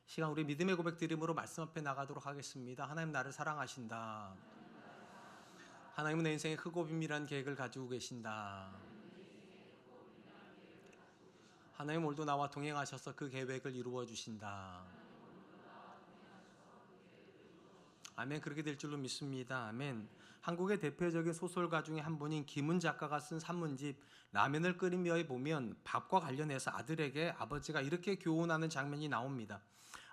시간 우리 믿음의 고백 드림으로 말씀 앞에 나가도록 하겠습니다. 하나님 나를 사랑하신다. 하나님은 내 인생에 크고 비밀한 계획을 가지고 계신다. 하나님 오늘도 나와 동행하셔서 그 계획을 이루어 주신다. 아멘. 그렇게 될 줄로 믿습니다. 아멘. 한국의 대표적인 소설가 중에 한 분인 김은 작가가 쓴 산문집 라면을 끓이며에 보면 밥과 관련해서 아들에게 아버지가 이렇게 교훈하는 장면이 나옵니다.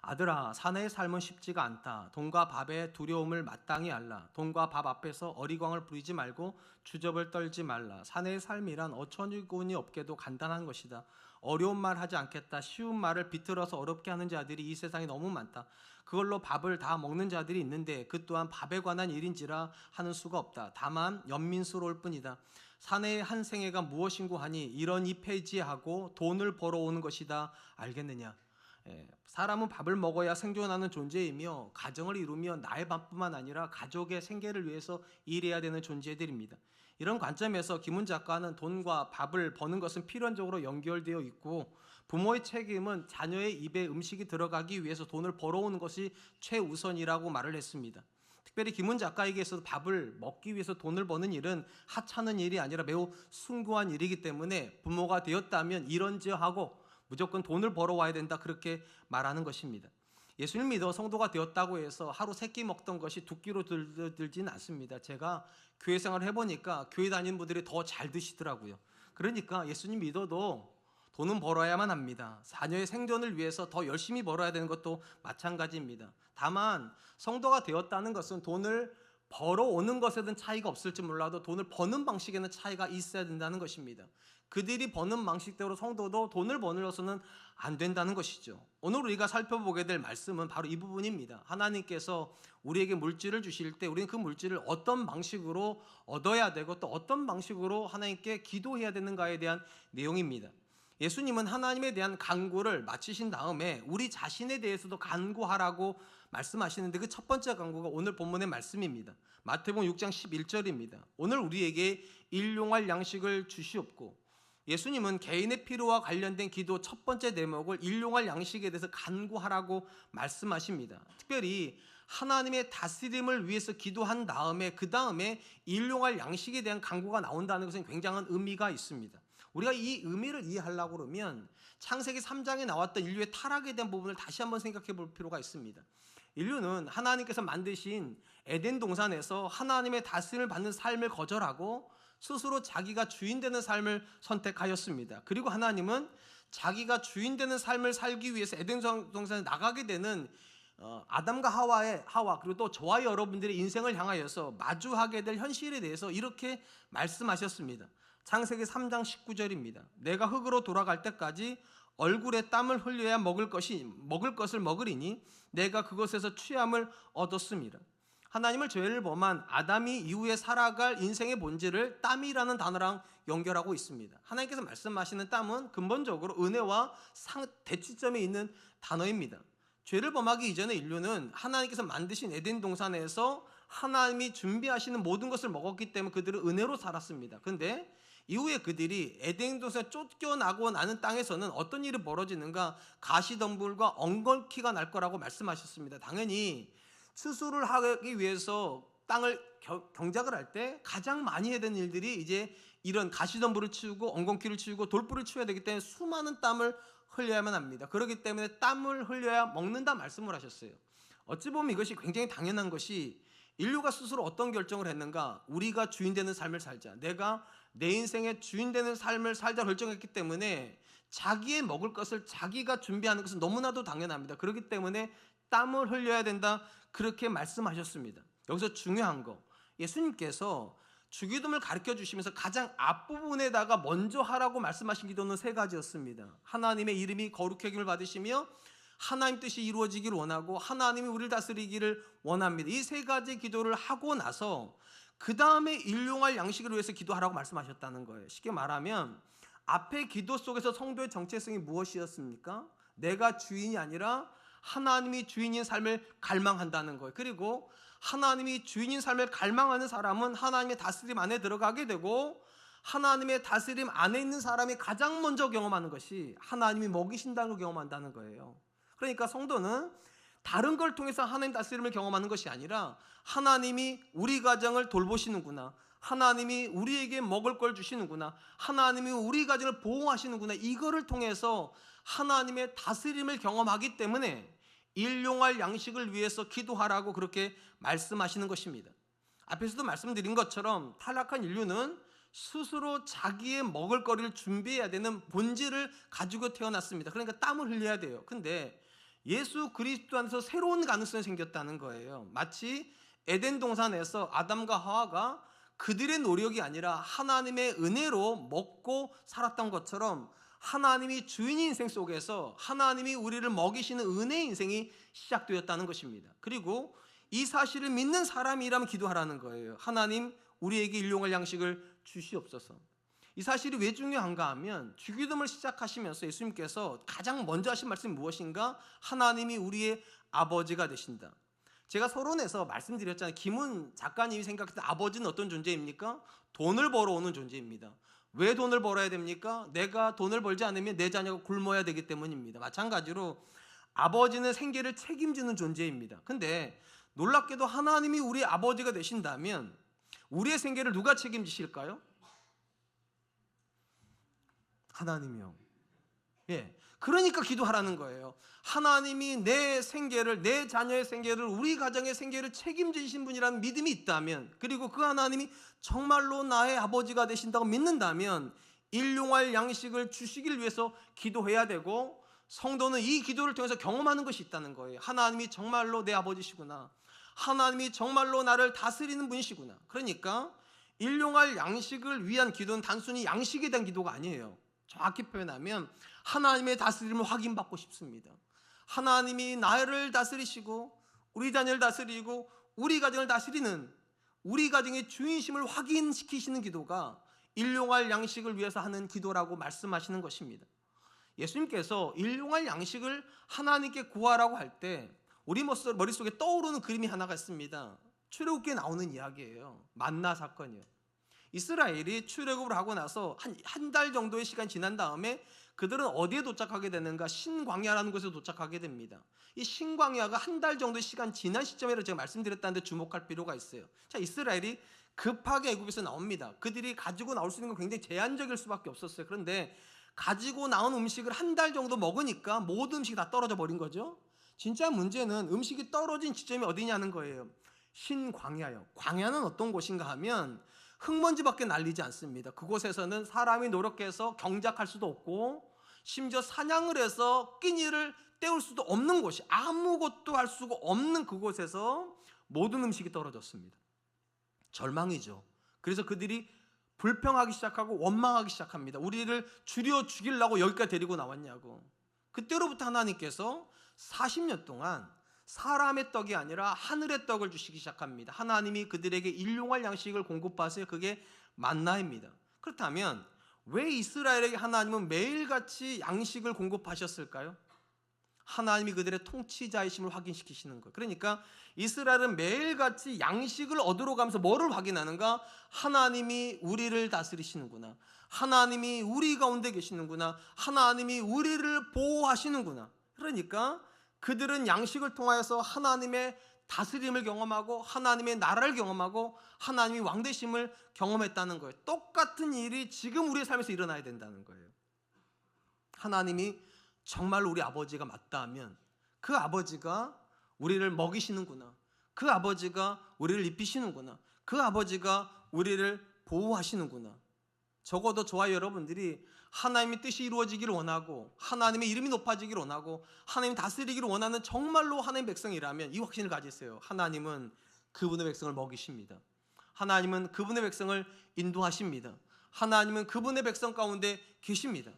아들아, 사내의 삶은 쉽지가 않다. 돈과 밥의 두려움을 마땅히 알라. 돈과 밥 앞에서 어리광을 부리지 말고 주접을 떨지 말라. 사내의 삶이란 어처구니 없게도 간단한 것이다. 어려운 말 하지 않겠다. 쉬운 말을 비틀어서 어렵게 하는 자들이 이 세상에 너무 많다. 그걸로 밥을 다 먹는 자들이 있는데 그 또한 밥에 관한 일인지라 하는 수가 없다. 다만 연민스러울 뿐이다. 사내의 한 생애가 무엇인고 하니 이런 이 폐지하고 돈을 벌어오는 것이다. 알겠느냐? 사람은 밥을 먹어야 생존하는 존재이며 가정을 이루며 나의 밥뿐만 아니라 가족의 생계를 위해서 일해야 되는 존재들입니다. 이런 관점에서 김은 작가는 돈과 밥을 버는 것은 필연적으로 연결되어 있고 부모의 책임은 자녀의 입에 음식이 들어가기 위해서 돈을 벌어오는 것이 최우선이라고 말을 했습니다. 특별히 김은 작가에게서 밥을 먹기 위해서 돈을 버는 일은 하찮은 일이 아니라 매우 숭고한 일이기 때문에 부모가 되었다면 이런저하고 무조건 돈을 벌어와야 된다, 그렇게 말하는 것입니다. 예수님 믿어 성도가 되었다고 해서 하루 3끼 먹던 것이 2끼로 들지는 않습니다. 제가 교회 생활을 해보니까 교회 다니는 분들이 더 잘 드시더라고요. 그러니까 예수님 믿어도 돈은 벌어야만 합니다. 자녀의 생존을 위해서 더 열심히 벌어야 되는 것도 마찬가지입니다. 다만 성도가 되었다는 것은 돈을 벌어오는 것에는 차이가 없을지 몰라도 돈을 버는 방식에는 차이가 있어야 된다는 것입니다. 그들이 버는 방식대로 성도도 돈을 버는 안 된다는 것이죠. 오늘 우리가 살펴보게 될 말씀은 바로 이 부분입니다. 하나님께서 우리에게 물질을 주실 때 우리는 그 물질을 어떤 방식으로 얻어야 되고 또 어떤 방식으로 하나님께 기도해야 되는가에 대한 내용입니다. 예수님은 하나님에 대한 간구를 마치신 다음에 우리 자신에 대해서도 간구하라고 말씀하시는데 그 첫 번째 간구가 오늘 본문의 말씀입니다. 마태복음 6장 11절입니다. 오늘 우리에게 일용할 양식을 주시옵고, 예수님은 개인의 필요와 관련된 기도 첫 번째 대목을 일용할 양식에 대해서 간구하라고 말씀하십니다. 특별히 하나님의 다스림을 위해서 기도한 다음에 그 다음에 일용할 양식에 대한 간구가 나온다는 것은 굉장한 의미가 있습니다. 우리가 이 의미를 이해하려고 그러면 창세기 3장에 나왔던 인류의 타락에 대한 부분을 다시 한번 생각해 볼 필요가 있습니다. 인류는 하나님께서 만드신 에덴 동산에서 하나님의 다스림을 받는 삶을 거절하고 스스로 자기가 주인 되는 삶을 선택하였습니다. 그리고 하나님은 자기가 주인 되는 삶을 살기 위해서 에덴 동산에 나가게 되는 아담과 하와 그리고 또 저와 여러분들의 인생을 향하여서 마주하게 될 현실에 대해서 이렇게 말씀하셨습니다. 창세기 3장 19절입니다. 내가 흙으로 돌아갈 때까지 얼굴에 땀을 흘려야 먹을 것을 먹으리니 내가 그것에서 취함을 얻었습니다. 하나님을 죄를 범한 아담이 이후에 살아갈 인생의 본질을 땀이라는 단어랑 연결하고 있습니다. 하나님께서 말씀하시는 땀은 근본적으로 은혜와 대치점에 있는 단어입니다. 죄를 범하기 이전에 인류는 하나님께서 만드신 에덴 동산에서 하나님이 준비하시는 모든 것을 먹었기 때문에 그들은 은혜로 살았습니다. 그런데 이후에 그들이 에덴 동산에 쫓겨나고 나는 땅에서는 어떤 일이 벌어지는가? 가시덤불과 엉겅퀴가 날 거라고 말씀하셨습니다. 당연히 추수를 하기 위해서 땅을 경작을 할 때 가장 많이 해야 되는 일들이 이제 이런 가시덤불을 치우고 엉겅퀴를 치우고 돌불을 치워야 되기 때문에 수많은 땀을 흘려야만 합니다. 그렇기 때문에 땀을 흘려야 먹는다 말씀을 하셨어요. 어찌 보면 이것이 굉장히 당연한 것이 인류가 스스로 어떤 결정을 했는가? 우리가 주인 되는 삶을 살자. 내가 내 인생의 주인 되는 삶을 살자 결정했기 때문에 자기의 먹을 것을 자기가 준비하는 것은 너무나도 당연합니다. 그렇기 때문에 땀을 흘려야 된다, 그렇게 말씀하셨습니다. 여기서 중요한 거, 예수님께서 주기도문을 가르쳐 주시면서 가장 앞부분에다가 먼저 하라고 말씀하신 기도는 3가지였습니다. 하나님의 이름이 거룩히 여김을 받으시며 하나님 뜻이 이루어지길 원하고 하나님이 우리를 다스리기를 원합니다. 이 3가지 기도를 하고 나서 그 다음에 일용할 양식을 위해서 기도하라고 말씀하셨다는 거예요. 쉽게 말하면 앞에 기도 속에서 성도의 정체성이 무엇이었습니까? 내가 주인이 아니라 하나님이 주인인 삶을 갈망한다는 거예요. 그리고 하나님이 주인인 삶을 갈망하는 사람은 하나님의 다스림 안에 들어가게 되고 하나님의 다스림 안에 있는 사람이 가장 먼저 경험하는 것이 하나님이 먹이신다는 걸 경험한다는 거예요. 그러니까 성도는 다른 걸 통해서 하나님 다스림을 경험하는 것이 아니라 하나님이 우리 가정을 돌보시는구나, 하나님이 우리에게 먹을 걸 주시는구나, 하나님이 우리 가정을 보호하시는구나, 이거를 통해서 하나님의 다스림을 경험하기 때문에 일용할 양식을 위해서 기도하라고 그렇게 말씀하시는 것입니다. 앞에서도 말씀드린 것처럼 타락한 인류는 스스로 자기의 먹을 거리를 준비해야 되는 본질을 가지고 태어났습니다. 그러니까 땀을 흘려야 돼요. 근데 예수 그리스도 안에서 새로운 가능성이 생겼다는 거예요. 마치 에덴 동산에서 아담과 하와가 그들의 노력이 아니라 하나님의 은혜로 먹고 살았던 것처럼 하나님이 주인의 인생 속에서 하나님이 우리를 먹이시는 은혜의 인생이 시작되었다는 것입니다. 그리고 이 사실을 믿는 사람이라면 기도하라는 거예요. 하나님, 우리에게 일용할 양식을 주시옵소서. 이 사실이 왜 중요한가 하면 주기도문을 시작하시면서 예수님께서 가장 먼저 하신 말씀이 무엇인가? 하나님이 우리의 아버지가 되신다. 제가 서론에서 말씀드렸잖아요. 김훈 작가님이 생각했을 때 아버지는 어떤 존재입니까? 돈을 벌어오는 존재입니다. 왜 돈을 벌어야 됩니까? 내가 돈을 벌지 않으면 내 자녀가 굶어야 되기 때문입니다. 마찬가지로 아버지는 생계를 책임지는 존재입니다. 근데 놀랍게도 하나님이 우리의 아버지가 되신다면 우리의 생계를 누가 책임지실까요? 하나님이요. 예. 그러니까 기도하라는 거예요. 하나님이 내 생계를, 내 자녀의 생계를, 우리 가정의 생계를 책임지신 분이라는 믿음이 있다면, 그리고 그 하나님이 정말로 나의 아버지가 되신다고 믿는다면 일용할 양식을 주시길 위해서 기도해야 되고, 성도는 이 기도를 통해서 경험하는 것이 있다는 거예요. 하나님이 정말로 내 아버지시구나, 하나님이 정말로 나를 다스리는 분이시구나. 그러니까 일용할 양식을 위한 기도는 단순히 양식에 대한 기도가 아니에요. 정확히 표현하면 하나님의 다스림을 확인받고 싶습니다. 하나님이 나를 다스리시고 우리 자녀를 다스리고 우리 가정을 다스리는, 우리 가정의 주인심을 확인시키시는 기도가 일용할 양식을 위해서 하는 기도라고 말씀하시는 것입니다. 예수님께서 일용할 양식을 하나님께 구하라고 할 때 우리 머릿속에 떠오르는 그림이 하나가 있습니다. 출애굽기에 나오는 이야기예요. 만나 사건이요. 이스라엘이 출애굽을 하고 나서 한 달 정도의 시간이 지난 다음에 그들은 어디에 도착하게 되는가? 신광야라는 곳에 도착하게 됩니다. 이 신광야가 한 달 정도의 시간 지난 시점이라고 제가 말씀드렸다는데 주목할 필요가 있어요. 자, 이스라엘이 급하게 애굽에서 나옵니다. 그들이 가지고 나올 수 있는 건 굉장히 제한적일 수밖에 없었어요. 그런데 가지고 나온 음식을 한 달 정도 먹으니까 모든 음식이 다 떨어져 버린 거죠. 진짜 문제는 음식이 떨어진 지점이 어디냐는 거예요. 신광야요. 광야는 어떤 곳인가 하면 흙먼지밖에 날리지 않습니다. 그곳에서는 사람이 노력해서 경작할 수도 없고 심지어 사냥을 해서 끼니를 때울 수도 없는 곳이, 아무것도 할 수가 없는 그곳에서 모든 음식이 떨어졌습니다. 절망이죠. 그래서 그들이 불평하기 시작하고 원망하기 시작합니다. 우리를 죽여 죽이려고 여기까지 데리고 나왔냐고. 그때로부터 하나님께서 40년 동안 사람의 떡이 아니라 하늘의 떡을 주시기 시작합니다. 하나님이 그들에게 일용할 양식을 공급하세요. 그게 만나입니다. 그렇다면 왜 이스라엘에게 하나님은 매일같이 양식을 공급하셨을까요? 하나님이 그들의 통치자이심을 확인시키시는 거예요. 그러니까 이스라엘은 매일같이 양식을 얻으러 가면서 뭐를 확인하는가? 하나님이 우리를 다스리시는구나, 하나님이 우리 가운데 계시는구나, 하나님이 우리를 보호하시는구나. 그러니까 그들은 양식을 통하여서 하나님의 다스림을 경험하고 하나님의 나라를 경험하고 하나님이 왕되심을 경험했다는 거예요. 똑같은 일이 지금 우리의 삶에서 일어나야 된다는 거예요. 하나님이 정말 우리 아버지가 맞다 하면 그 아버지가 우리를 먹이시는구나, 그 아버지가 우리를 입히시는구나, 그 아버지가 우리를 보호하시는구나. 적어도 저와 여러분들이 하나님의 뜻이 이루어지기를 원하고 하나님의 이름이 높아지기를 원하고 하나님 다스리기를 원하는 정말로 하나님의 백성이라면 이 확신을 가지세요. 하나님은 그분의 백성을 먹이십니다. 하나님은 그분의 백성을 인도하십니다. 하나님은 그분의 백성 가운데 계십니다.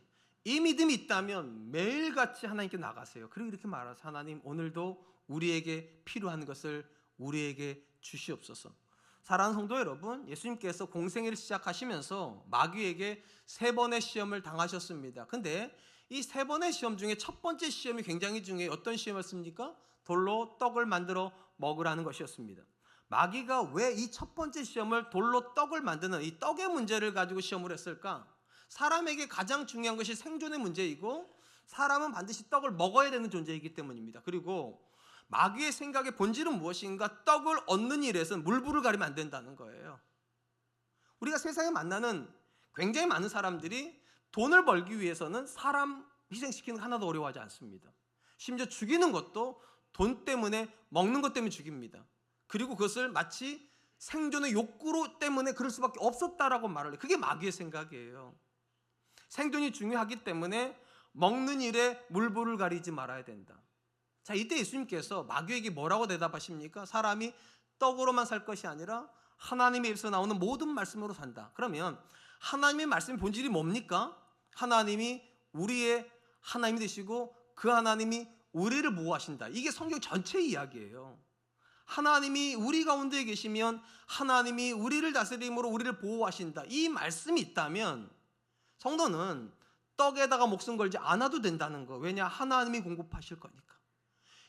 이 믿음이 있다면 매일같이 하나님께 나가세요. 그리고 이렇게 말하세요. 하나님, 오늘도 우리에게 필요한 것을 우리에게 주시옵소서. 사랑하는 성도 여러분, 예수님께서 공생애를 시작하시면서 마귀에게 3번의 시험을 당하셨습니다. 근데 이 3번의 시험 중에 첫 번째 시험이 굉장히 중요해요. 어떤 시험이었습니까? 돌로 떡을 만들어 먹으라는 것이었습니다. 마귀가 왜 이 첫 번째 시험을 돌로 떡을 만드는 이 떡의 문제를 가지고 시험을 했을까? 사람에게 가장 중요한 것이 생존의 문제이고 사람은 반드시 떡을 먹어야 되는 존재이기 때문입니다. 그리고 마귀의 생각의 본질은 무엇인가? 떡을 얻는 일에서는 물불을 가리면 안 된다는 거예요. 우리가 세상에 만나는 굉장히 많은 사람들이 돈을 벌기 위해서는 사람 희생시키는 거 하나도 어려워하지 않습니다. 심지어 죽이는 것도 돈 때문에, 먹는 것 때문에 죽입니다. 그리고 그것을 마치 생존의 욕구로 때문에 그럴 수밖에 없었다라고 말을 해요. 그게 마귀의 생각이에요. 생존이 중요하기 때문에 먹는 일에 물불을 가리지 말아야 된다. 자, 이때 예수님께서 마귀에게 뭐라고 대답하십니까? 사람이 떡으로만 살 것이 아니라 하나님의 입에서 나오는 모든 말씀으로 산다. 그러면 하나님의 말씀의 본질이 뭡니까? 하나님이 우리의 하나님이 되시고 그 하나님이 우리를 보호하신다. 이게 성경 전체 이야기예요. 하나님이 우리 가운데 계시면 하나님이 우리를 다스림으로 우리를 보호하신다. 이 말씀이 있다면 성도는 떡에다가 목숨 걸지 않아도 된다는 거. 왜냐? 하나님이 공급하실 거니까.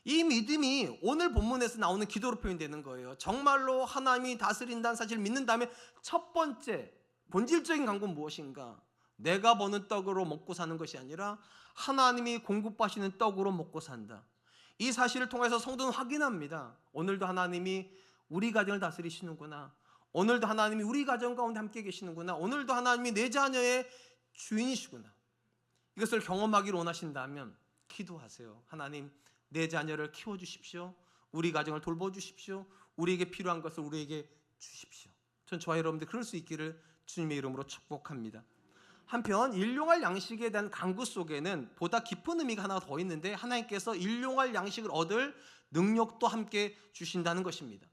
이 믿음이 오늘 본문에서 나오는 기도로 표현되는 거예요. 정말로 하나님이 다스린다는 사실을 믿는다면 첫 번째 본질적인 간구는 무엇인가? 내가 버는 떡으로 먹고 사는 것이 아니라 하나님이 공급하시는 떡으로 먹고 산다. 이 사실을 통해서 성도는 확인합니다. 오늘도 하나님이 우리 가정을 다스리시는구나. 오늘도 하나님이 우리 가정 가운데 함께 계시는구나. 오늘도 하나님이 내 자녀의 주인이시구나. 이것을 경험하기를 원하신다면 기도하세요. 하나님, 내 자녀를 키워주십시오. 우리 가정을 돌봐주십시오. 우리에게 필요한 것을 우리에게 주십시오. 전 저와 여러분들 그럴 수 있기를 주님의 이름으로 축복합니다. 한편 일용할 양식에 대한 간구 속에는 보다 깊은 의미가 하나 더 있는데, 하나님께서 일용할 양식을 얻을 능력도 함께 주신다는 것입니다.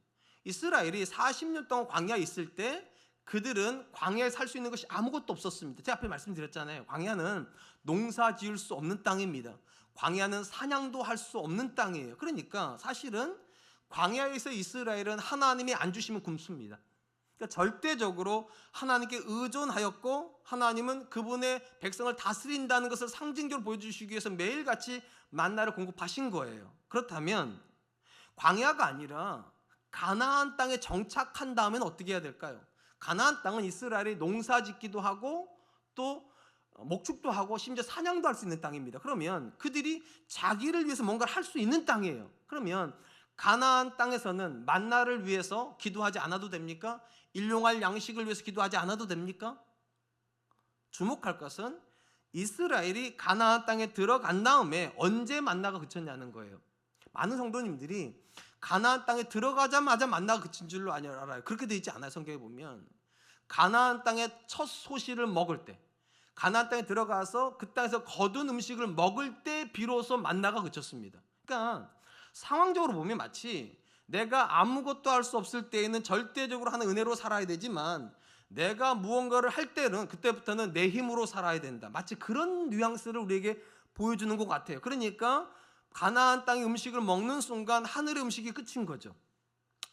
이스라엘이 40년 동안 광야에 있을 때 그들은 광야에 살 수 있는 것이 아무것도 없었습니다. 제가 앞에 말씀드렸잖아요. 광야는 농사 지을 수 없는 땅입니다. 광야는 사냥도 할 수 없는 땅이에요. 그러니까 사실은 광야에서 이스라엘은 하나님이 안 주시면 굶습니다. 그러니까 절대적으로 하나님께 의존하였고, 하나님은 그분의 백성을 다스린다는 것을 상징적으로 보여주시기 위해서 매일같이 만나를 공급하신 거예요. 그렇다면 광야가 아니라 가나안 땅에 정착한 다음엔 어떻게 해야 될까요? 가나안 땅은 이스라엘이 농사 짓기도 하고 또 목축도 하고 심지어 사냥도 할 수 있는 땅입니다. 그러면 그들이 자기를 위해서 뭔가를 할 수 있는 땅이에요. 그러면 가나안 땅에서는 만나를 위해서 기도하지 않아도 됩니까? 일용할 양식을 위해서 기도하지 않아도 됩니까? 주목할 것은 이스라엘이 가나안 땅에 들어간 다음에 언제 만나가 그쳤냐는 거예요. 많은 성도님들이 가나안 땅에 들어가자마자 만나가 그친 줄로 알아요. 그렇게 되어 있지 않아요. 성경에 보면 가나안 땅의 첫 소시를 먹을 때, 가나안 땅에 들어가서 그 땅에서 거둔 음식을 먹을 때 비로소 만나가 그쳤습니다. 그러니까 상황적으로 보면 마치 내가 아무것도 할 수 없을 때에는 절대적으로 하는 은혜로 살아야 되지만, 내가 무언가를 할 때는 그때부터는 내 힘으로 살아야 된다. 마치 그런 뉘앙스를 우리에게 보여주는 것 같아요. 그러니까 가나안 땅의 음식을 먹는 순간 하늘의 음식이 끝인 거죠.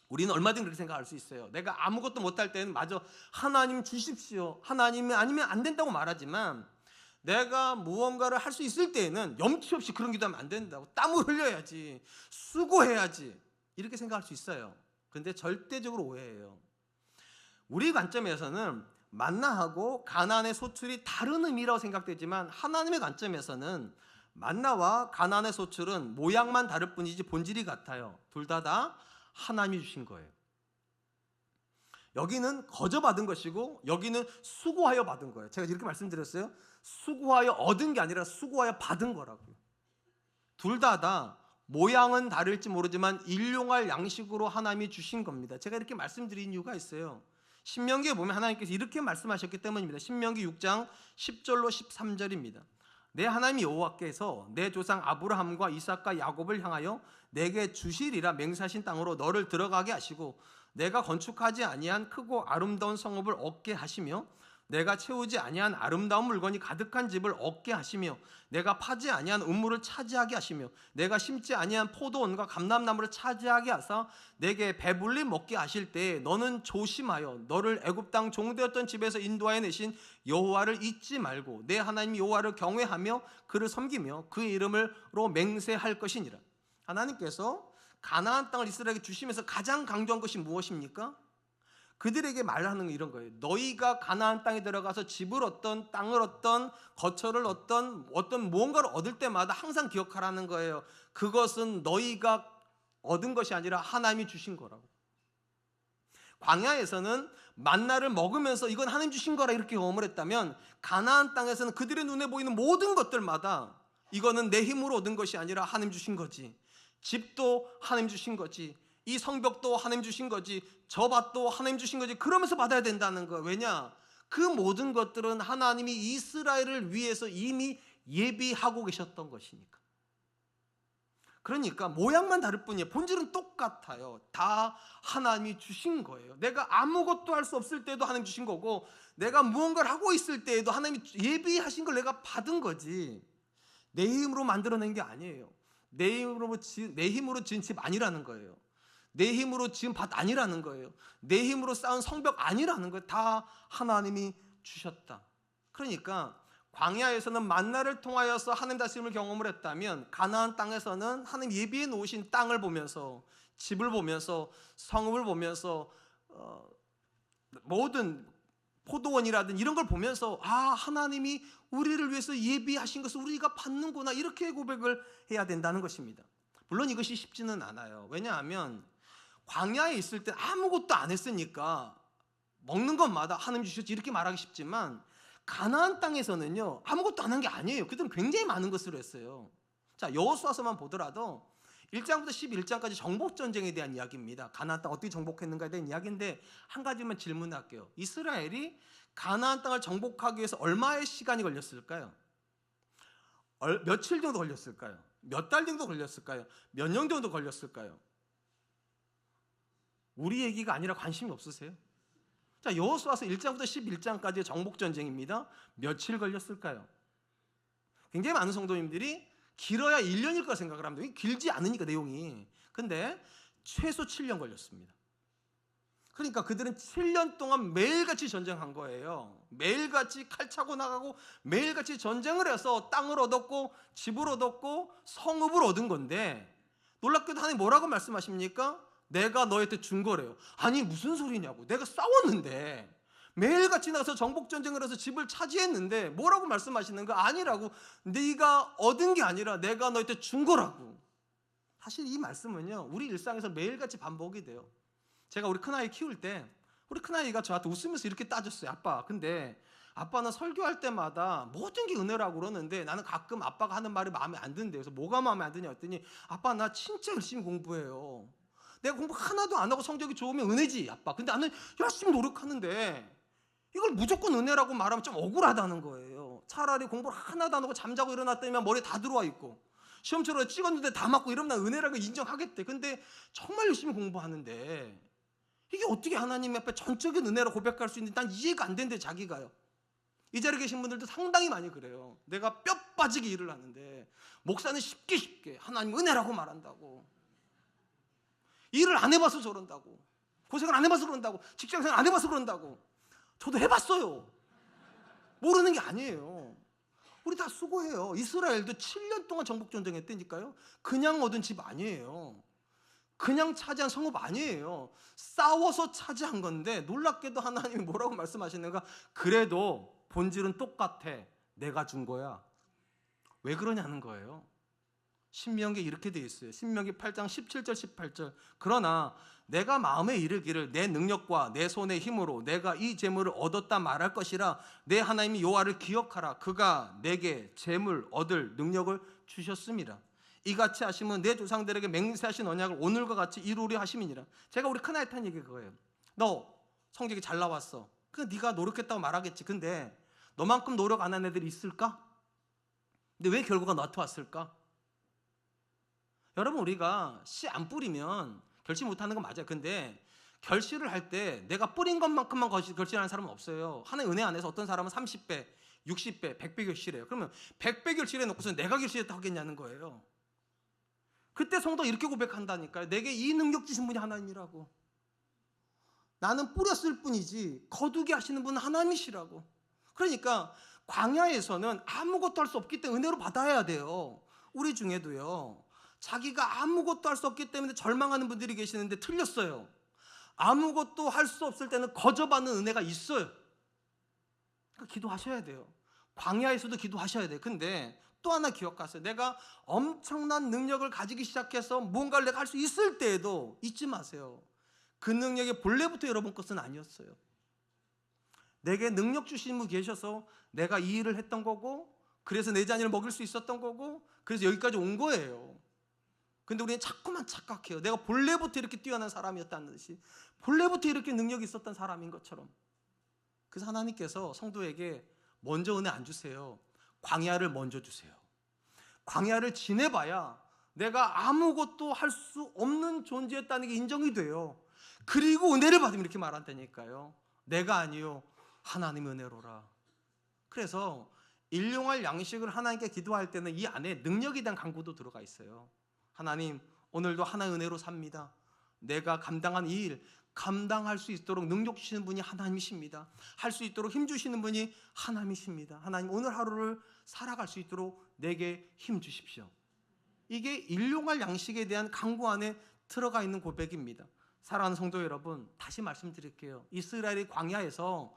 우리는 얼마든지 그렇게 생각할 수 있어요. 내가 아무것도 못할 때는 마저 하나님 주십시오, 하나님이 아니면 안 된다고 말하지만, 내가 무언가를 할 수 있을 때에는 염치 없이 그런 기도하면 안 된다고, 땀을 흘려야지, 수고해야지, 이렇게 생각할 수 있어요. 그런데 절대적으로 오해예요. 우리 관점에서는 만나하고 가나안의 소출이 다른 의미라고 생각되지만, 하나님의 관점에서는 만나와 가나안의 소출은 모양만 다를 뿐이지 본질이 같아요. 둘 다 하나님이 주신 거예요. 여기는 거저 받은 것이고 여기는 수고하여 받은 거예요. 제가 이렇게 말씀드렸어요. 수고하여 얻은 게 아니라 수고하여 받은 거라고요. 둘 다 모양은 다를지 모르지만 일용할 양식으로 하나님이 주신 겁니다. 제가 이렇게 말씀드린 이유가 있어요. 신명기에 보면 하나님께서 이렇게 말씀하셨기 때문입니다. 신명기 6장 10절로 13절입니다. 내 하나님 여호와께서 내 조상 아브라함과 이삭과 야곱을 향하여 내게 주시리라 맹세하신 땅으로 너를 들어가게 하시고, 내가 건축하지 아니한 크고 아름다운 성읍을 얻게 하시며, 내가 채우지 아니한 아름다운 물건이 가득한 집을 얻게 하시며, 내가 파지 아니한 음물을 차지하게 하시며, 내가 심지 아니한 포도원과 감람나무를 차지하게 하사 내게 배불리 먹게 하실 때에 너는 조심하여 너를 애굽 땅 종되었던 집에서 인도하여 내신 여호와를 잊지 말고 내 하나님 여호와를 경외하며 그를 섬기며 그의 이름으로 맹세할 것이니라. 하나님께서 가나안 땅을 이스라엘에게 주시면서 가장 강조한 것이 무엇입니까? 그들에게 말하는 건 이런 거예요. 너희가 가나안 땅에 들어가서 집을 얻던, 땅을 얻던, 거처를 얻던, 어떤 무언가를 얻을 때마다 항상 기억하라는 거예요. 그것은 너희가 얻은 것이 아니라 하나님이 주신 거라고. 광야에서는 만나를 먹으면서 이건 하나님 주신 거라 이렇게 경험을 했다면, 가나안 땅에서는 그들의 눈에 보이는 모든 것들마다 이거는 내 힘으로 얻은 것이 아니라 하나님 주신 거지. 집도 하나님 주신 거지. 이 성벽도 하나님 주신 거지. 저 밭도 하나님 주신 거지. 그러면서 받아야 된다는 거예요. 왜냐? 그 모든 것들은 하나님이 이스라엘을 위해서 이미 예비하고 계셨던 것이니까. 그러니까 모양만 다를 뿐이에요. 본질은 똑같아요. 다 하나님이 주신 거예요. 내가 아무것도 할 수 없을 때도 하나님 주신 거고, 내가 무언가를 하고 있을 때에도 하나님이 예비하신 걸 내가 받은 거지, 내 힘으로 만들어낸 게 아니에요. 내 힘으로 지은 집 아니라는 거예요. 내 힘으로 지은 밭 아니라는 거예요. 내 힘으로 쌓은 성벽 아니라는 거예요. 다 하나님이 주셨다. 그러니까 광야에서는 만나를 통하여서 하나님 다스림을 경험을 했다면, 가나안 땅에서는 하나님 예비해 놓으신 땅을 보면서, 집을 보면서, 성읍을 보면서, 모든 포도원이라든 이런 걸 보면서, 아, 하나님이 우리를 위해서 예비하신 것을 우리가 받는구나, 이렇게 고백을 해야 된다는 것입니다. 물론 이것이 쉽지는 않아요. 왜냐하면 광야에 있을 때 아무것도 안 했으니까 먹는 것마다 하나님 주셨지 이렇게 말하기 쉽지만, 가나안 땅에서는요 아무것도 안 한 게 아니에요. 그들은 굉장히 많은 것을 했어요. 자, 여호수아서만 보더라도 1장부터 11장까지 정복전쟁에 대한 이야기입니다. 가나안 땅 어떻게 정복했는가에 대한 이야기인데, 한 가지만 질문할게요. 이스라엘이 가나안 땅을 정복하기 위해서 얼마의 시간이 걸렸을까요? 며칠 정도 걸렸을까요? 몇 달 정도 걸렸을까요? 몇 년 정도 걸렸을까요? 우리 얘기가 아니라 관심이 없으세요? 자, 여호수아서 1장부터 11장까지의 정복전쟁입니다. 며칠 걸렸을까요? 굉장히 많은 성도님들이 길어야 1년일 거라 생각을 합니다. 길지 않으니까 내용이. 근데 최소 7년 걸렸습니다. 그러니까 그들은 7년 동안 매일같이 전쟁한 거예요. 매일같이 칼 차고 나가고 매일같이 전쟁을 해서 땅을 얻었고 집을 얻었고 성읍을 얻은 건데, 놀랍게도 하나님 뭐라고 말씀하십니까? 내가 너희한테 준 거래요. 아니, 무슨 소리냐고. 내가 싸웠는데, 매일같이 나가서 정복전쟁을 해서 집을 차지했는데 뭐라고 말씀하시는 거 아니라고. 네가 얻은 게 아니라 내가 너희한테 준 거라고. 사실 이 말씀은요 우리 일상에서 매일같이 반복이 돼요. 제가 우리 큰아이 키울 때, 우리 큰아이가 저한테 웃으면서 이렇게 따졌어요. 아빠, 근데 아빠는 설교할 때마다 모든 게 은혜라고 그러는데 나는 가끔 아빠가 하는 말이 마음에 안 든대요. 그래서 뭐가 마음에 안 드냐 했더니, 아빠 나 진짜 열심히 공부해요. 내가 공부 하나도 안 하고 성적이 좋으면 은혜지 아빠. 근데 나는 열심히 노력하는데 이걸 무조건 은혜라고 말하면 좀 억울하다는 거예요. 차라리 공부를 하나도 안 하고 잠자고 일어났더니만 머리에 다 들어와 있고, 시험처럼 찍었는데 다 맞고 이러면 난 은혜라고 인정하겠대. 근데 정말 열심히 공부하는데 이게 어떻게 하나님 앞에 전적인 은혜로 고백할 수 있는지 난 이해가 안 된대, 자기가요. 이 자리에 계신 분들도 상당히 많이 그래요. 내가 뼈 빠지게 일을 하는데 목사는 쉽게 하나님 은혜라고 말한다고. 일을 안 해봐서 저런다고. 고생을 안 해봐서 그런다고. 직장생활 안 해봐서 그런다고. 저도 해봤어요. 모르는 게 아니에요. 우리 다 수고해요. 이스라엘도 7년 동안 정복전쟁 했다니까요. 그냥 얻은 집 아니에요. 그냥 차지한 성읍 아니에요. 싸워서 차지한 건데, 놀랍게도 하나님이 뭐라고 말씀하시는가? 그래도 본질은 똑같아. 내가 준 거야. 왜 그러냐는 거예요. 신명기에 이렇게 되어 있어요. 신명기 8장 17절 18절. 그러나 내가 마음에 이르기를 내 능력과 내 손의 힘으로 내가 이 재물을 얻었다 말할 것이라. 내 하나님이 여호와를 기억하라. 그가 내게 재물 얻을 능력을 주셨습니다. 이같이 하시면 내 조상들에게 맹세하신 언약을 오늘과 같이 이루려 하심이니라. 제가 우리 큰아이한테 한 얘기가 그거예요. 너 성적이 잘 나왔어. 그냥 네가 노력했다고 말하겠지. 근데 너만큼 노력 안 한 애들이 있을까? 근데 왜 결과가 너한테 왔을까? 여러분, 우리가 씨 안 뿌리면 결실 못하는 건 맞아요. 근데 결실을 할 때 내가 뿌린 것만큼만 결실하는 사람은 없어요. 하나의 은혜 안에서 어떤 사람은 30배, 60배, 100배 결실해요. 그러면 100배 결실해 놓고서 내가 결실했다고 하겠냐는 거예요. 그때 성도가 이렇게 고백한다니까요. 내게 이 능력 주신 분이 하나님이라고. 나는 뿌렸을 뿐이지 거두게 하시는 분은 하나님이시라고. 그러니까 광야에서는 아무것도 할 수 없기 때문에 은혜로 받아야 돼요. 우리 중에도요, 자기가 아무것도 할 수 없기 때문에 절망하는 분들이 계시는데 틀렸어요. 아무것도 할 수 없을 때는 거저받는 은혜가 있어요. 그러니까 기도하셔야 돼요. 광야에서도 기도하셔야 돼요. 근데 또 하나 기억하세요. 내가 엄청난 능력을 가지기 시작해서 뭔가를 내가 할 수 있을 때에도 잊지 마세요. 그 능력의 본래부터 여러분 것은 아니었어요. 내게 능력 주신 분 계셔서 내가 이 일을 했던 거고, 그래서 내 자녀를 먹일 수 있었던 거고, 그래서 여기까지 온 거예요. 근데 우리는 자꾸만 착각해요. 내가 본래부터 이렇게 뛰어난 사람이었다는 듯이, 본래부터 이렇게 능력이 있었던 사람인 것처럼. 그래서 하나님께서 성도에게 먼저 은혜 안 주세요. 광야를 먼저 주세요. 광야를 지내봐야 내가 아무것도 할 수 없는 존재였다는 게 인정이 돼요. 그리고 은혜를 받으면 이렇게 말한다니까요. 내가 아니요 하나님의 은혜로라. 그래서 일용할 양식을 하나님께 기도할 때는 이 안에 능력에 대한 간구도 들어가 있어요. 하나님, 오늘도 하나의 은혜로 삽니다. 내가 감당한 이 일 감당할 수 있도록 능력 주시는 분이 하나님이십니다. 할 수 있도록 힘 주시는 분이 하나님이십니다. 하나님, 오늘 하루를 살아갈 수 있도록 내게 힘 주십시오. 이게 일용할 양식에 대한 간구 안에 들어가 있는 고백입니다. 사랑하는 성도 여러분, 다시 말씀드릴게요. 이스라엘의 광야에서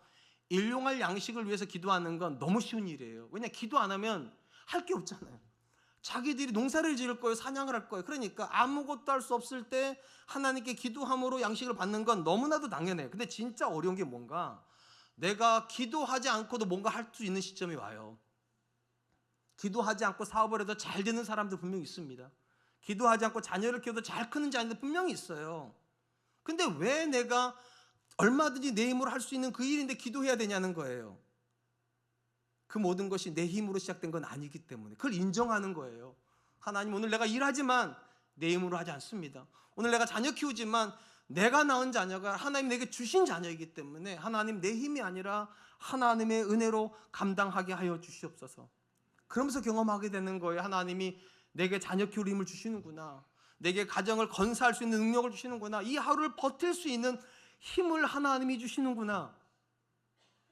일용할 양식을 위해서 기도하는 건 너무 쉬운 일이에요. 왜냐, 기도 안 하면 할 게 없잖아요. 자기들이 농사를 지을 거예요. 사냥을 할 거예요. 그러니까 아무것도 할 수 없을 때 하나님께 기도함으로 양식을 받는 건 너무나도 당연해요. 근데 진짜 어려운 게 뭔가, 내가 기도하지 않고도 뭔가 할 수 있는 시점이 와요. 기도하지 않고 사업을 해도 잘 되는 사람들 분명히 있습니다. 기도하지 않고 자녀를 키워도 잘 크는 자녀들 분명히 있어요. 근데 왜 내가 얼마든지 내 힘으로 할 수 있는 그 일인데 기도해야 되냐는 거예요. 그 모든 것이 내 힘으로 시작된 건 아니기 때문에 그걸 인정하는 거예요. 하나님, 오늘 내가 일하지만 내 힘으로 하지 않습니다. 오늘 내가 자녀 키우지만 내가 낳은 자녀가 하나님 내게 주신 자녀이기 때문에 하나님, 내 힘이 아니라 하나님의 은혜로 감당하게 하여 주시옵소서. 그러면서 경험하게 되는 거예요. 하나님이 내게 자녀 키울 힘을 주시는구나, 내게 가정을 건사할 수 있는 능력을 주시는구나, 이 하루를 버틸 수 있는 힘을 하나님이 주시는구나.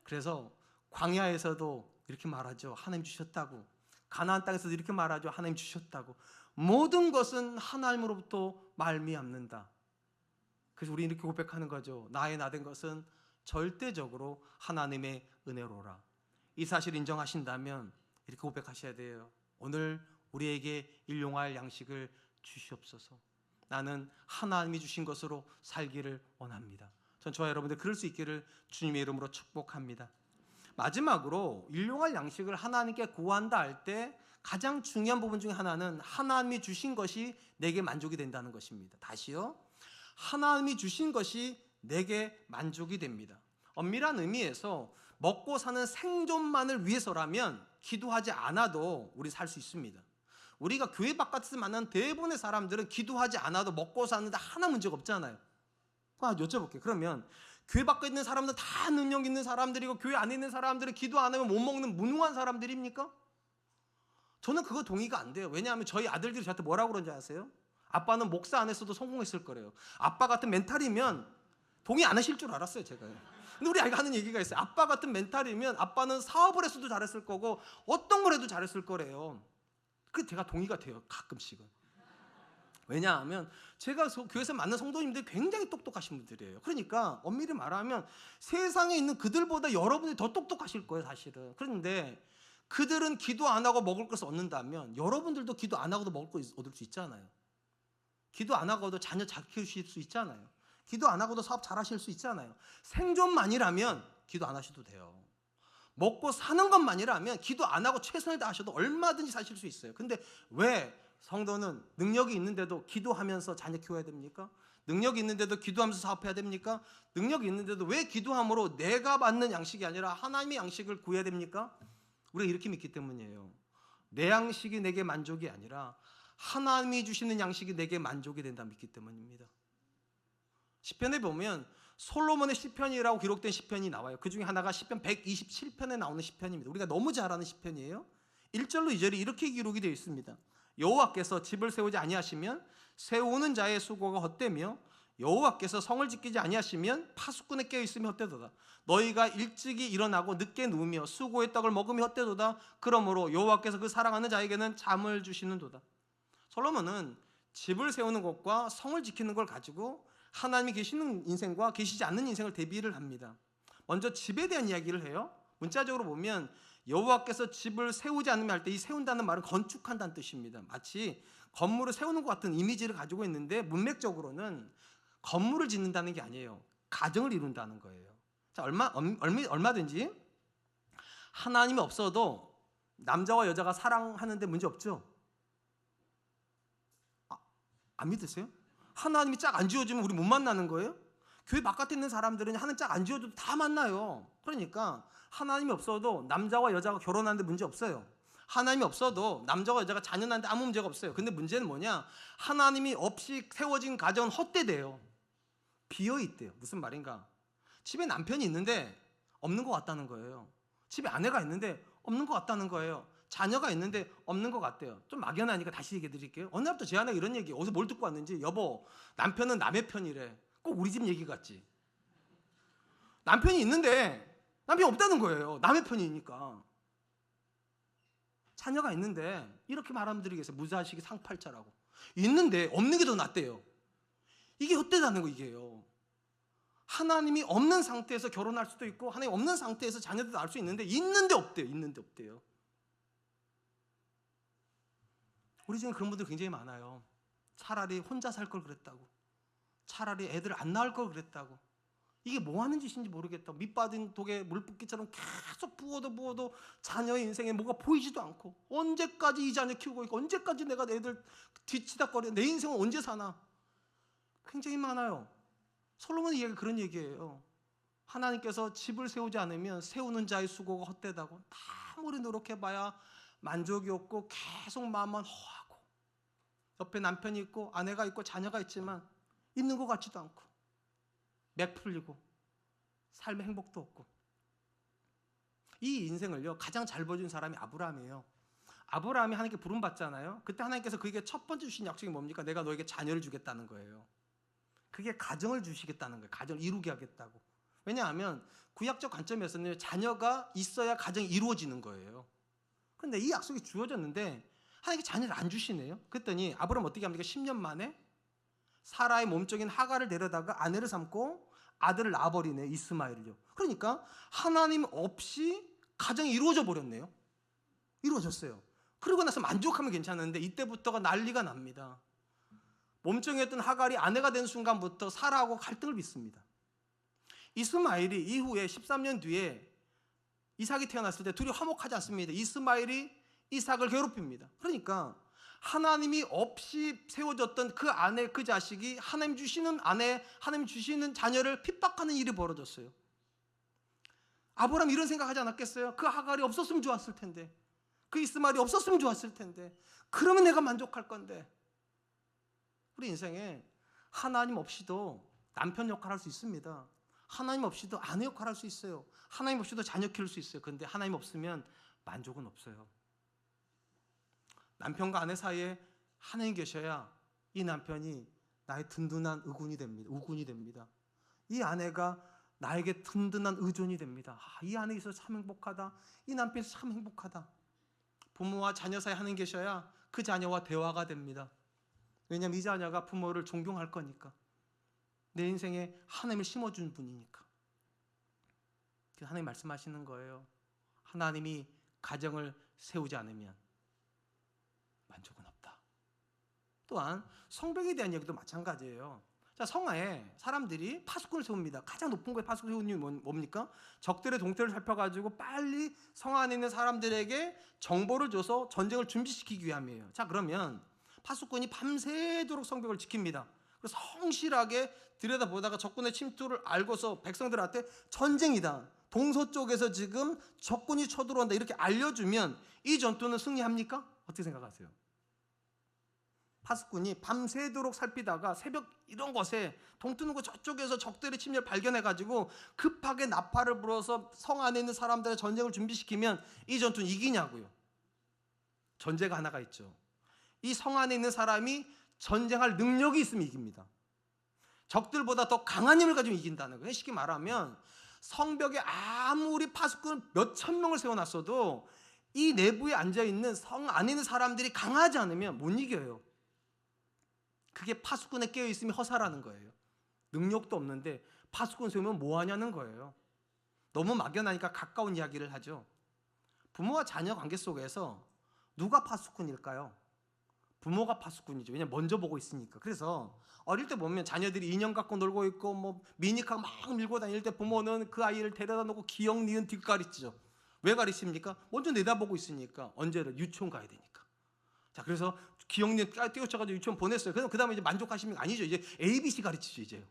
그래서 광야에서도 이렇게 말하죠. 하나님 주셨다고. 가나안 땅에서도 이렇게 말하죠. 하나님 주셨다고. 모든 것은 하나님으로부터 말미암는다. 그래서 우리 이렇게 고백하는 거죠. 나의 나된 것은 절대적으로 하나님의 은혜로라. 이 사실을 인정하신다면 이렇게 고백하셔야 돼요. 오늘 우리에게 일용할 양식을 주시옵소서. 나는 하나님이 주신 것으로 살기를 원합니다. 전 저와 여러분들 그럴 수 있기를 주님의 이름으로 축복합니다. 마지막으로 일용할 양식을 하나님께 구한다 할 때 가장 중요한 부분 중에 하나는 하나님이 주신 것이 내게 만족이 된다는 것입니다. 다시요. 하나님이 주신 것이 내게 만족이 됩니다. 엄밀한 의미에서 먹고 사는 생존만을 위해서라면 기도하지 않아도 우리 살 수 있습니다. 우리가 교회 바깥에서 만난 대부분의 사람들은 기도하지 않아도 먹고 사는데 하나 문제가 없잖아요. 여쭤볼게요. 그러면 교회 밖에 있는 사람들은 다 능력 있는 사람들이고 교회 안에 있는 사람들은 기도 안 하면 못 먹는 무능한 사람들입니까? 저는 그거 동의가 안 돼요. 왜냐하면 저희 아들들이 저한테 뭐라고 그런지 아세요? 아빠는 목사 안 했어도 성공했을 거래요. 아빠 같은 멘탈이면 동의 안 하실 줄 알았어요, 제가요. 근데 우리 아이가 하는 얘기가 있어요. 아빠 같은 멘탈이면 아빠는 사업을 했어도 잘했을 거고 어떤 걸 해도 잘했을 거래요. 그게 제가 동의가 돼요, 가끔씩은. 왜냐하면 제가 교회에서 만난 성도님들이 굉장히 똑똑하신 분들이에요. 그러니까 엄밀히 말하면 세상에 있는 그들보다 여러분이 더 똑똑하실 거예요, 사실은. 그런데 그들은 기도 안 하고 먹을 것을 얻는다면 여러분들도 기도 안 하고도 먹을 것 얻을 수 있잖아요. 기도 안 하고도 자녀 잘 키우실 수 있잖아요. 기도 안 하고도 사업 잘 하실 수 있잖아요. 생존만이라면 기도 안 하셔도 돼요. 먹고 사는 것만이라면 기도 안 하고 최선을 다하셔도 얼마든지 사실 수 있어요. 근데 왜 성도는 능력이 있는데도 기도하면서 자녀 키워야 됩니까? 능력이 있는데도 기도하면서 사업해야 됩니까? 능력이 있는데도 왜 기도함으로 내가 받는 양식이 아니라 하나님의 양식을 구해야 됩니까? 우리가 이렇게 믿기 때문이에요. 내 양식이 내게 만족이 아니라 하나님이 주시는 양식이 내게 만족이 된다 믿기 때문입니다. 시편에 보면 솔로몬의 시편이라고 기록된 시편이 나와요. 그 중에 하나가 시편 127편에 나오는 시편입니다. 우리가 너무 잘 아는 시편이에요. 1절로 2절이 이렇게 기록이 되어 있습니다. 여호와께서 집을 세우지 아니하시면 세우는 자의 수고가 헛되며 여호와께서 성을 지키지 아니하시면 파수꾼에 깨어 있으며 헛되도다. 너희가 일찍이 일어나고 늦게 누우며 수고의 떡을 먹으며 헛되도다. 그러므로 여호와께서 그 사랑하는 자에게는 잠을 주시는도다. 솔로몬은 집을 세우는 것과 성을 지키는 걸 가지고 하나님이 계시는 인생과 계시지 않는 인생을 대비를 합니다. 먼저 집에 대한 이야기를 해요. 문자적으로 보면 여호와께서 집을 세우지 않으면 할 때 이 세운다는 말은 건축한다는 뜻입니다. 마치 건물을 세우는 것 같은 이미지를 가지고 있는데 문맥적으로는 건물을 짓는다는 게 아니에요. 가정을 이룬다는 거예요. 자, 얼마든지 하나님이 없어도 남자와 여자가 사랑하는데 문제 없죠? 안 믿으세요? 하나님이 짝 안 지어주면 우리 못 만나는 거예요? 교회 바깥에 있는 사람들은 하나님 짝 안 지어줘도 다 만나요. 그러니까 하나님이 없어도 남자와 여자가 결혼하는데 문제 없어요. 하나님이 없어도 남자와 여자가 자녀 낳는데 아무 문제가 없어요. 근데 문제는 뭐냐? 하나님이 없이 세워진 가정은 헛되대요. 비어있대요. 무슨 말인가? 집에 남편이 있는데 없는 것 같다는 거예요. 집에 아내가 있는데 없는 것 같다는 거예요. 자녀가 있는데 없는 것 같대요. 좀 막연하니까 다시 얘기해 드릴게요. 어느 날부터 제 아내가 이런 얘기, 어디서 뭘 듣고 왔는지, 여보, 남편은 남의 편이래. 꼭 우리 집 얘기 같지. 남편이 있는데 남편이 없다는 거예요. 남의 편이니까. 자녀가 있는데 이렇게 말하면 드리겠어요. 무자식이 상팔자라고. 있는데 없는 게 더 낫대요. 이게 헛되다는 거, 이게요. 하나님이 없는 상태에서 결혼할 수도 있고 하나님 없는 상태에서 자녀도 낳을 수 있는데 있는데 없대요. 있는데 없대요. 우리 중에 그런 분들 굉장히 많아요. 차라리 혼자 살 걸 그랬다고. 차라리 애들 안 낳을 걸 그랬다고. 이게 뭐 하는 짓인지 모르겠다고. 밑받은 독에 물 붓기처럼 계속 부어도 자녀의 인생에 뭐가 보이지도 않고 언제까지 이 자녀 키우고 있고 언제까지 내가 애들 뒤치다거려 내 인생은 언제 사나. 굉장히 많아요. 솔로몬 이야기가 그런 얘기예요. 하나님께서 집을 세우지 않으면 세우는 자의 수고가 헛되다고. 아무리 노력해봐야 만족이 없고 계속 마음만 허하고 옆에 남편이 있고 아내가 있고 자녀가 있지만 있는 것 같지도 않고 맥 풀리고 삶의 행복도 없고. 이 인생을요 가장 잘 보여준 사람이 아브라함이에요. 아브라함이 하나님께 부름받잖아요. 그때 하나님께서 그에게 첫 번째 주신 약속이 뭡니까? 내가 너에게 자녀를 주겠다는 거예요. 그게 가정을 주시겠다는 거예요. 가정을 이루게 하겠다고. 왜냐하면 구약적 관점에서는 자녀가 있어야 가정이 이루어지는 거예요. 그런데 이 약속이 주어졌는데 하나님께 자녀를 안 주시네요. 그랬더니 아브라함 어떻게 합니까? 10년 만에 사라의 몸종인 하갈을 데려다가 아내를 삼고 아들을 낳아버리네, 이스마엘을요. 그러니까 하나님 없이 가정이 이루어져 버렸네요. 이루어졌어요. 그러고 나서 만족하면 괜찮은데 이때부터가 난리가 납니다. 몸종이었던 하갈이 아내가 된 순간부터 사라하고 갈등을 빚습니다. 이스마엘이 이후에 13년 뒤에 이삭이 태어났을 때 둘이 화목하지 않습니다. 이스마엘이 이삭을 괴롭힙니다. 그러니까 하나님이 없이 세워졌던 그 아내, 그 자식이 하나님 주시는 아내, 하나님 주시는 자녀를 핍박하는 일이 벌어졌어요. 아브라함 이런 생각하지 않았겠어요? 그 하갈이 없었으면 좋았을 텐데, 그 이스마엘이 없었으면 좋았을 텐데, 그러면 내가 만족할 건데. 우리 인생에 하나님 없이도 남편 역할 할 수 있습니다. 하나님 없이도 아내 역할 할 수 있어요. 하나님 없이도 자녀 키울 수 있어요. 그런데 하나님 없으면 만족은 없어요. 남편과 아내 사이에 하나님 계셔야 이 남편이 나의 든든한 우군이 됩니다. 이 아내가 나에게 든든한 의존이 됩니다. 이 아내 있어서 참 행복하다. 이 남편이 참 행복하다. 부모와 자녀 사이에 하나님 계셔야 그 자녀와 대화가 됩니다. 왜냐하면 이 자녀가 부모를 존경할 거니까. 내 인생에 하나님을 심어준 분이니까. 그래서 하나님 말씀하시는 거예요. 하나님이 가정을 세우지 않으면 만족은 없다. 또한 성벽에 대한 얘기도 마찬가지예요. 자, 성하에 사람들이 파수꾼을 세웁니다. 가장 높은 곳에 파수꾼 세우는 이유는 뭡니까? 적들의 동태를 살펴가지고 빨리 성 안에 있는 사람들에게 정보를 줘서 전쟁을 준비시키기 위함이에요. 자, 그러면 파수꾼이 밤새도록 성벽을 지킵니다. 그래서 성실하게 들여다보다가 적군의 침투를 알고서 백성들한테 전쟁이다, 동서쪽에서 지금 적군이 쳐들어온다, 이렇게 알려주면 이 전투는 승리합니까? 어떻게 생각하세요? 파수꾼이 밤새도록 살피다가 새벽 이런 곳에 동트는 곳 저쪽에서 적들의 침략을 발견해가지고 급하게 나팔을 불어서 성 안에 있는 사람들의 전쟁을 준비시키면 이 전투는 이기냐고요. 전제가 하나가 있죠. 이 성 안에 있는 사람이 전쟁할 능력이 있으면 이깁니다. 적들보다 더 강한 힘을 가지고 이긴다는 거예요. 쉽게 말하면 성벽에 아무리 파수꾼 몇천 명을 세워놨어도 이 내부에 앉아있는 성 안에 있는 사람들이 강하지 않으면 못 이겨요. 그게 파수꾼에 깨어있음이 허사라는 거예요. 능력도 없는데 파수꾼 세우면 뭐 하냐는 거예요. 너무 막연하니까 가까운 이야기를 하죠. 부모와 자녀 관계 속에서 누가 파수꾼일까요? 부모가 파수꾼이죠. 왜냐면 먼저 보고 있으니까. 그래서 어릴 때 보면 자녀들이 인형 갖고 놀고 있고 뭐 미니카 막 밀고 다닐 때 부모는 그 아이를 데려다 놓고 기억 니은 뒷가리치죠. 왜 가리칩니까? 먼저 내다보고 있으니까. 언제를? 유치원 가야 되니까. 자, 그래서 기억 니은 띄워쳐가지고 유치원 보냈어요. 그래서 그 다음에 이제 만족하시면 아니죠. 이제 ABC 가르치죠. 이제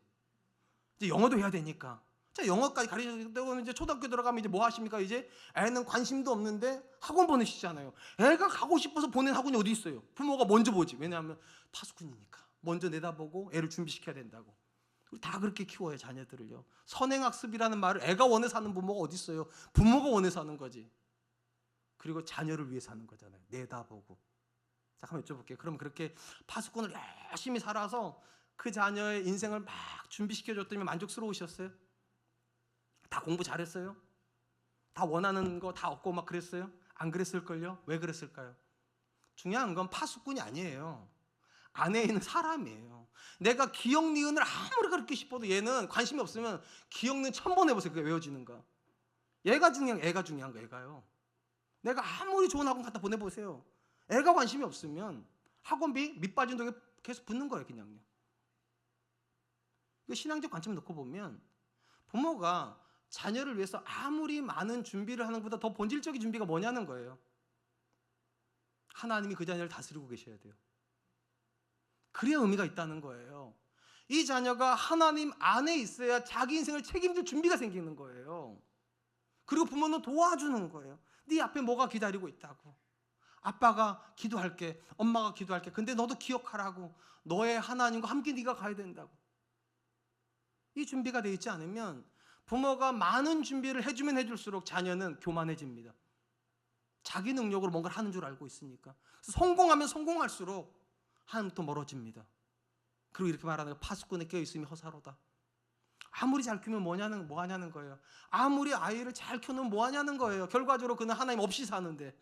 영어도 해야 되니까. 자, 영어까지 가르치고 이제 초등학교 들어가면 이제 뭐 하십니까? 이제 애는 관심도 없는데 학원 보내시잖아요. 애가 가고 싶어서 보낸 학원이 어디 있어요? 부모가 먼저 보지. 왜냐하면 파수꾼이니까. 먼저 내다보고 애를 준비시켜야 된다고. 다 그렇게 키워요, 자녀들을요. 선행학습이라는 말을 애가 원해서 하는 부모가 어디 있어요? 부모가 원해서 하는 거지. 그리고 자녀를 위해서 하는 거잖아요. 내다보고. 자, 한번 여쭤볼게요. 그럼 그렇게 파수꾼을 열심히 살아서 그 자녀의 인생을 막 준비시켜줬더니 만족스러우셨어요? 다 공부 잘했어요? 다 원하는 거 다 얻고 막 그랬어요? 안 그랬을걸요? 왜 그랬을까요? 중요한 건 파수꾼이 아니에요. 안에 있는 사람이에요. 내가 기억 니은을 아무리 가르치고 싶어도 얘는 관심이 없으면 기억 니은 1000번 해보세요. 그게 외워지는가? 애가 중요한 거, 애가요. 내가 아무리 좋은 학원 갖다 보내보세요. 애가 관심이 없으면 학원비 밑 빠진 독에 계속 붙는 거예요, 그냥요. 이거 신앙적 관점 놓고 보면 부모가 자녀를 위해서 아무리 많은 준비를 하는 것보다 더 본질적인 준비가 뭐냐는 거예요. 하나님이 그 자녀를 다스리고 계셔야 돼요. 그래야 의미가 있다는 거예요. 이 자녀가 하나님 안에 있어야 자기 인생을 책임질 준비가 생기는 거예요. 그리고 부모는 도와주는 거예요. 네 앞에 뭐가 기다리고 있다고. 아빠가 기도할게, 엄마가 기도할게. 근데 너도 기억하라고. 너의 하나님과 함께 네가 가야 된다고. 이 준비가 되어 있지 않으면 부모가 많은 준비를 해주면 해줄수록 자녀는 교만해집니다. 자기 능력으로 뭔가를 하는 줄 알고 있으니까. 그래서 성공하면 성공할수록 하나님부터 멀어집니다. 그리고 이렇게 말하는 거, 파수꾼에 껴있으면 허사로다. 아무리 잘 키우면 뭐 하냐는 거예요. 아무리 아이를 잘 키우면 뭐 하냐는 거예요. 결과적으로 그는 하나님 없이 사는데.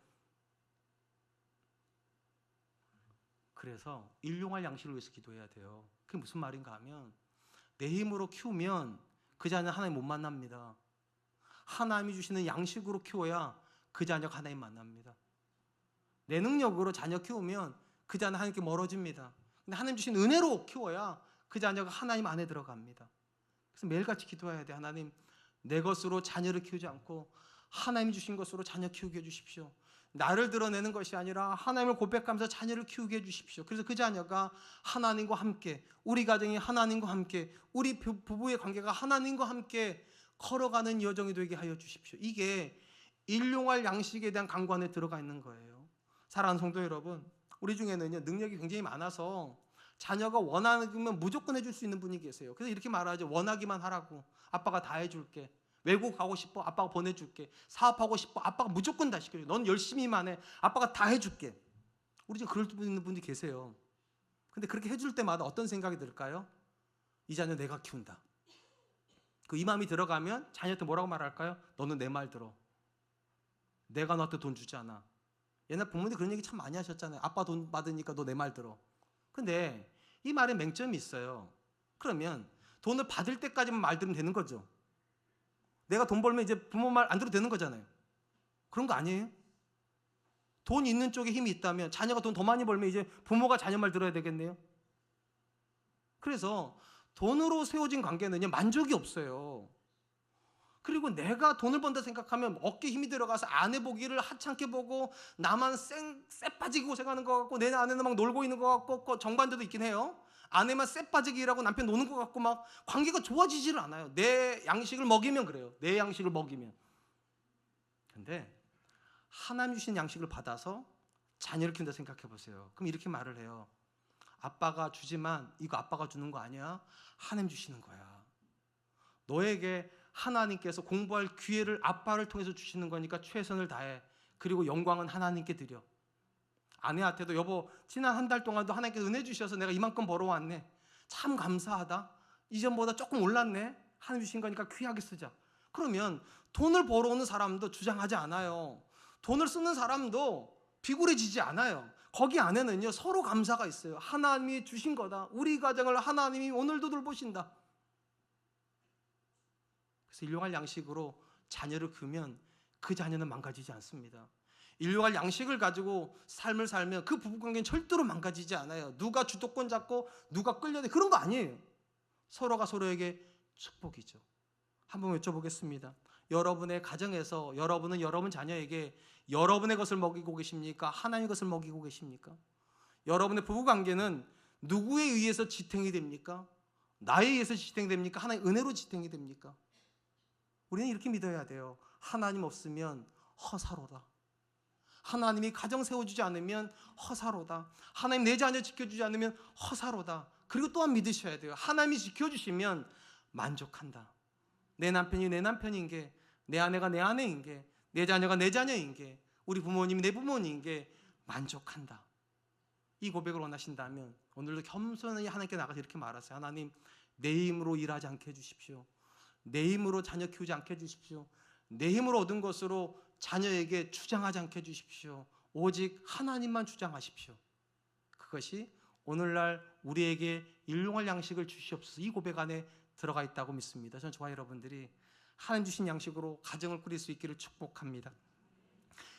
그래서 일용할 양식을 위해서 기도해야 돼요. 그게 무슨 말인가 하면 내 힘으로 키우면 그 자녀는 하나님 못 만납니다. 하나님이 주시는 양식으로 키워야 그 자녀가 하나님 만납니다. 내 능력으로 자녀 키우면 그 자녀는 하나님께 멀어집니다. 근데 하나님 주신 은혜로 키워야 그 자녀가 하나님 안에 들어갑니다. 그래서 매일같이 기도해야 돼. 하나님, 내 것으로 자녀를 키우지 않고 하나님이 주신 것으로 자녀 키우게 해주십시오. 나를 드러내는 것이 아니라 하나님을 고백하면서 자녀를 키우게 해주십시오. 그래서 그 자녀가 하나님과 함께, 우리 가정이 하나님과 함께, 우리 부부의 관계가 하나님과 함께 걸어가는 여정이 되게 하여 주십시오. 이게 일용할 양식에 대한 강구 안에 들어가 있는 거예요. 사랑하는 성도 여러분, 우리 중에는요, 능력이 굉장히 많아서 자녀가 원하면 무조건 해줄 수 있는 분이 계세요. 그래서 이렇게 말하죠. 원하기만 하라고. 아빠가 다 해줄게. 외국 가고 싶어? 아빠가 보내줄게. 사업하고 싶어? 아빠가 무조건 다 시켜줘. 넌 열심히만 해. 아빠가 다 해줄게. 우리 중에 그럴 수 있는 분이 계세요. 근데 그렇게 해줄 때마다 어떤 생각이 들까요? 이 자녀 내가 키운다. 그 이 마음이 들어가면 자녀한테 뭐라고 말할까요? 너는 내 말 들어. 내가 너한테 돈 주지 않아. 옛날 부모님이 그런 얘기 참 많이 하셨잖아요. 아빠 돈 받으니까 너 내 말 들어. 근데 이 말에 맹점이 있어요. 그러면 돈을 받을 때까지만 말 들으면 되는 거죠. 내가 돈 벌면 이제 부모 말 안 들어도 되는 거잖아요. 그런 거 아니에요? 돈 있는 쪽에 힘이 있다면 자녀가 돈 더 많이 벌면 이제 부모가 자녀 말 들어야 되겠네요. 그래서 돈으로 세워진 관계는요, 만족이 없어요. 그리고 내가 돈을 번다 생각하면 어깨에 힘이 들어가서 아내 보기를 하찮게 보고 나만 쎄 빠지게 고생하는 것 같고 내 아내는 막 놀고 있는 것 같고 정반대도 있긴 해요. 아내만 쎄 빠지게 일하고 남편 노는 것 같고 막 관계가 좋아지지를 않아요. 내 양식을 먹이면 그래요. 내 양식을 먹이면. 근데 하나님 주신 양식을 받아서 자녀를 키운다 생각해 보세요. 그럼 이렇게 말을 해요. 아빠가 주지만 이거 아빠가 주는 거 아니야. 하나님 주시는 거야. 너에게 하나님께서 공부할 기회를 아빠를 통해서 주시는 거니까 최선을 다해. 그리고 영광은 하나님께 드려. 아내한테도 여보 지난 한 달 동안도 하나님께서 은혜 주셔서 내가 이만큼 벌어왔네. 참 감사하다. 이전보다 조금 올랐네. 하나님 주신 거니까 귀하게 쓰자. 그러면 돈을 벌어오는 사람도 주장하지 않아요. 돈을 쓰는 사람도 비굴해지지 않아요. 거기 안에는요 서로 감사가 있어요. 하나님이 주신 거다. 우리 가정을 하나님이 오늘도 돌보신다. 그래서 일용할 양식으로 자녀를 키우면 그 자녀는 망가지지 않습니다. 일용할 양식을 가지고 삶을 살면 그 부부관계는 절대로 망가지지 않아요. 누가 주도권 잡고 누가 끌려내 그런 거 아니에요. 서로가 서로에게 축복이죠. 한번 여쭤보겠습니다. 여러분의 가정에서 여러분은 여러분 자녀에게 여러분의 것을 먹이고 계십니까? 하나님의 것을 먹이고 계십니까? 여러분의 부부관계는 누구에 의해서 지탱이 됩니까? 나에 의해서 지탱이 됩니까? 하나님의 은혜로 지탱이 됩니까? 우리는 이렇게 믿어야 돼요. 하나님 없으면 허사로다. 하나님이 가정 세워주지 않으면 허사로다. 하나님 내 자녀 지켜주지 않으면 허사로다. 그리고 또한 믿으셔야 돼요. 하나님이 지켜주시면 만족한다. 내 남편이 내 남편인 게, 내 아내가 내 아내인 게, 내 자녀가 내 자녀인 게, 우리 부모님이 내 부모님인 게 만족한다. 이 고백을 원하신다면 오늘도 겸손히 하나님께 나가서 이렇게 말하세요. 하나님, 내 힘으로 일하지 않게 해주십시오. 내 힘으로 자녀 키우지 않게 해주십시오. 내 힘으로 얻은 것으로 자녀에게 주장하지 않게 해주십시오. 오직 하나님만 주장하십시오. 그것이 오늘날 우리에게 일용할 양식을 주시옵소서. 이 고백 안에 들어가 있다고 믿습니다. 저는 저와 여러분들이 하나님 주신 양식으로 가정을 꾸릴 수 있기를 축복합니다.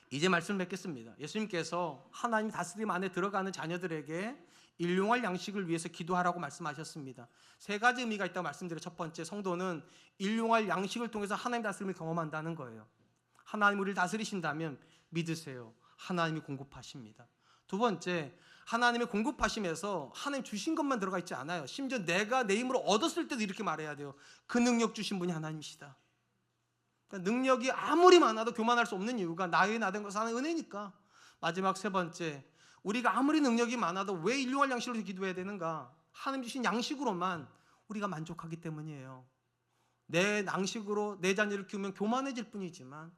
이제 말씀을 맺겠습니다. 예수님께서 하나님 다스림 안에 들어가는 자녀들에게 일용할 양식을 위해서 기도하라고 말씀하셨습니다. 세 가지 의미가 있다고 말씀드려요. 첫 번째, 성도는 일용할 양식을 통해서 하나님 다스림을 경험한다는 거예요. 하나님 우리를 다스리신다면 믿으세요. 하나님이 공급하십니다. 두 번째, 하나님의 공급하심에서 하나님 주신 것만 들어가 있지 않아요. 심지어 내가 내 힘으로 얻었을 때도 이렇게 말해야 돼요. 그 능력 주신 분이 하나님이시다. 그러니까 능력이 아무리 많아도 교만할 수 없는 이유가 나의 나된 것은 하나의 은혜니까. 마지막 세 번째, 우리가 아무리 능력이 많아도 왜 일용할 양식으로 기도해야 되는가? 하나님 주신 양식으로만 우리가 만족하기 때문이에요. 내 양식으로 내 자녀를 키우면 교만해질 뿐이지만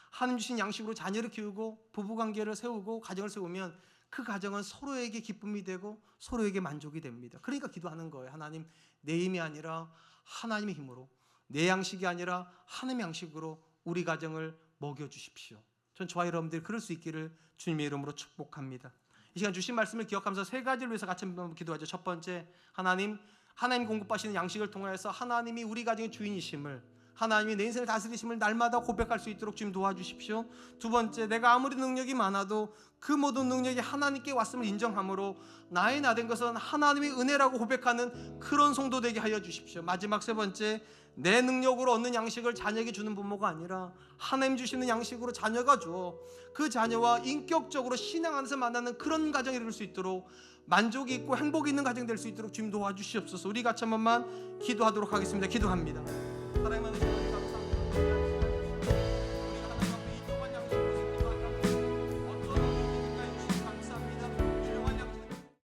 하나님 주신 양식으로 자녀를 키우고 부부관계를 세우고 가정을 세우면 그 가정은 서로에게 기쁨이 되고 서로에게 만족이 됩니다. 그러니까 기도하는 거예요. 하나님, 내 힘이 아니라 하나님의 힘으로, 내 양식이 아니라 하나님의 양식으로 우리 가정을 먹여주십시오. 전 저와 여러분들이 그럴 수 있기를 주님의 이름으로 축복합니다. 이 시간 주신 말씀을 기억하면서 세 가지를 위해서 같이 한번 기도하죠. 첫 번째, 하나님 공급하시는 양식을 통해서 하나님이 우리 가정의 주인이심을, 하나님이 내 인생을 다스리심을 날마다 고백할 수 있도록 주님 도와주십시오. 두 번째, 내가 아무리 능력이 많아도 그 모든 능력이 하나님께 왔음을 인정함으로 나의 나된 것은 하나님의 은혜라고 고백하는 그런 성도 되게 하여 주십시오. 마지막 세 번째, 내 능력으로 얻는 양식을 자녀에게 주는 부모가 아니라 하나님 주시는 양식으로 자녀가 주어 그 자녀와 인격적으로 신앙 안에서 만나는 그런 가정이 될 수 있도록, 만족이 있고 행복이 있는 가정이 될 수 있도록 주님 도와주시옵소서. 우리 같이 한 번만 기도하도록 하겠습니다. 기도합니다. 사랑하는